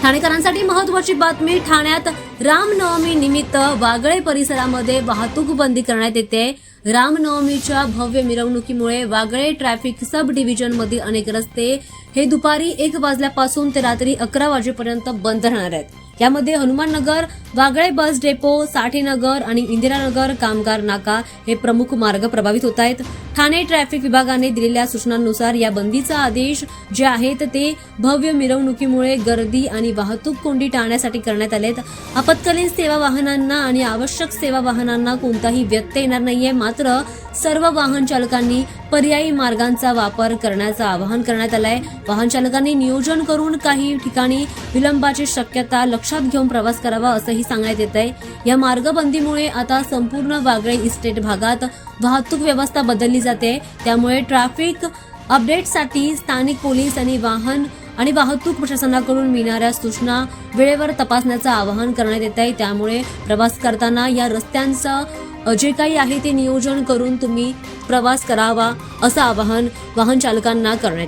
ठाणेकरांसाठी महत्त्वाची बातमी. ठाण्यात रामनवमी निमित्त वागळे परिसरामध्ये वाहतूक बंदी करण्यात येते. रामनवमीच्या भव्य मिरवणुकीमुळे वागळे ट्रॅफिक सब डिव्हिजनमधील अनेक रस्ते हे दुपारी 1 वाजल्यापासून ते रात्री 11 वाजेपर्यंत बंद राहणार आहेत. यामध्ये हनुमाननगर, वागळे बस डेपो, साठेनगर आणि इंदिरानगर कामगार नाका हे प्रमुख मार्ग प्रभावित होत आहेत. ठाणे ट्रॅफिक विभागाने दिलेल्या सूचनांनुसार या बंदीचा आदेश जे आहेत ते भव्य मिरवणुकीमुळे गर्दी आणि वाहतूक कोंडी टाळण्यासाठी करण्यात आलेत. आपत्कालीन सेवा वाहनांना आणि आवश्यक सेवा वाहनांना कोणताही व्यत्यय येणार नाहीये. मात्र सर्व वाहन चालकांनी पर्यायी मार्गांचा वापर करण्याचं आवाहन करण्यात आलंय. वाहन चालकांनी नियोजन करून काही ठिकाणी विलंबाची शक्यता लक्षात घेऊन प्रवास करावा असंही सांगण्यात येत आहे. या मार्गबंदीमुळे आता संपूर्ण वागळे इस्टेट भागात वाहतूक व्यवस्था बदलली जाते. त्यामुळे ट्रॅफिक अपडेटसाठी स्थानिक पोलीस आणि वाहन आणि वाहतूक प्रशासनाकडून मिळणाऱ्या सूचना वेळेवर तपासण्याचं आवाहन करण्यात येत आहे. त्यामुळे प्रवास करताना या रस्त्यांचं जे काही आहे ते नियोजन करून तुम्ही प्रवास करावा असं आवाहन वाहन चालकांना करण्यात